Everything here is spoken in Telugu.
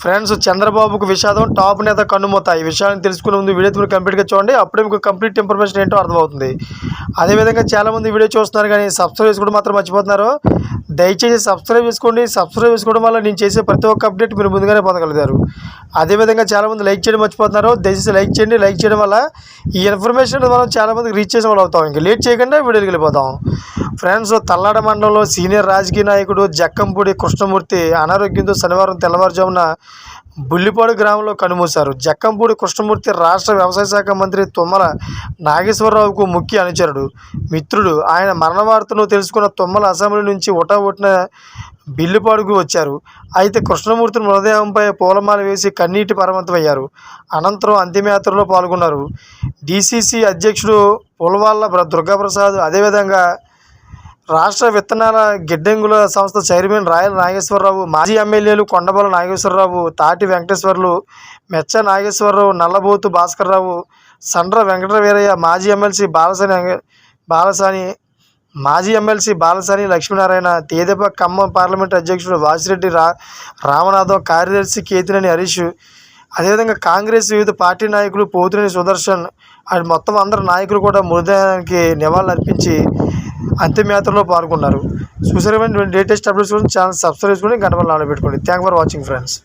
ఫ్రెండ్స్, చంద్రబాబుకు విషాదం, టాప్ నేత కన్నుమూత. ఈ విషయాన్ని తెలుసుకునే ముందు వీడియో మీరు కంప్లీట్గా చూడండి. అప్పుడే మీకు కంప్లీట్ ఇన్ఫర్మేషన్ ఏంటో అర్థమవుతుంది. అదేవిధంగా చాలామంది వీడియో చూస్తున్నారు కానీ సబ్స్క్రైబ్ చేసుకోవడం మాత్రం మర్చిపోతున్నారు. దయచేసి సబ్స్క్రైబ్ చేసుకోండి. సబ్స్క్రైబ్ చేసుకోవడం వల్ల నేను చేసే ప్రతి ఒక్క అప్డేట్ మీరు ముందుగానే పొందగలుగుతారు. అదేవిధంగా చాలామంది లైక్ చేయడం మర్చిపోతున్నారు. దయచేసి లైక్ చేయండి. లైక్ చేయడం వల్ల ఈ ఇన్ఫర్మేషన్ మనం చాలామందికి రీచ్ చేసే వాళ్ళు అవుతాం. ఇంకా లేట్ చేయకుండా వీడియోకి వెళ్ళిపోతాం. ఫ్రెండ్స్, తల్లాడ మండలంలో సీనియర్ రాజకీయ నాయకుడు జక్కంపూడి కృష్ణమూర్తి అనారోగ్యంతో శనివారం తెల్లవారుజామున బుల్లిపాడు గ్రామంలో కన్నుమూశారు. జక్కంపూడి కృష్ణమూర్తి రాష్ట్ర వ్యవసాయ శాఖ మంత్రి తుమ్మల నాగేశ్వరరావుకు ముఖ్య అనుచరుడు, మిత్రుడు. ఆయన మరణ వార్తను తెలుసుకున్న తుమ్మల అసెంబ్లీ నుంచి ఒట్టిన బిల్లిపాడుకు వచ్చారు. అయితే కృష్ణమూర్తి మృతదేహంపై పూలమాల వేసి కన్నీటి పరమంతమయ్యారు. అనంతరం అంతిమయాత్రలో పాల్గొన్నారు. డీసీసీ అధ్యక్షుడు పుల్వాళ్ల దుర్గాప్రసాద్, అదేవిధంగా రాష్ట్ర విత్తనాల గిడ్డంగుల సంస్థ చైర్మన్ రాయల నాగేశ్వరరావు, మాజీ ఎమ్మెల్యేలు కొండబల నాగేశ్వరరావు, తాటి వెంకటేశ్వర్లు, మెచ్చ నాగేశ్వరరావు, నల్లబోతు భాస్కర్రావు, సండ్ర వెంకటవీరయ్య, మాజీ ఎమ్మెల్సీ బాలసాని లక్ష్మీనారాయణ, తేదెప ఖమ్మం పార్లమెంటు అధ్యక్షుడు వాసిరెడ్డి రామనాథం, కార్యదర్శి కేతినేని హరీష్, అదేవిధంగా కాంగ్రెస్ వివిధ పార్టీ నాయకులు పోతినేని సుదర్శన్ అండ్ మొత్తం అందరు నాయకులు కూడా మృతదేహానికి నివాళులు అర్పించి అంతిమయాత్రలో పాల్గొన్నారు. చూసారు. లేటెస్ట్ అప్డేట్స్ గురించి ఛానల్ సబ్స్క్రైబ్ చేసుకొని గంట పెట్టుకోండి. Thank for watching friends.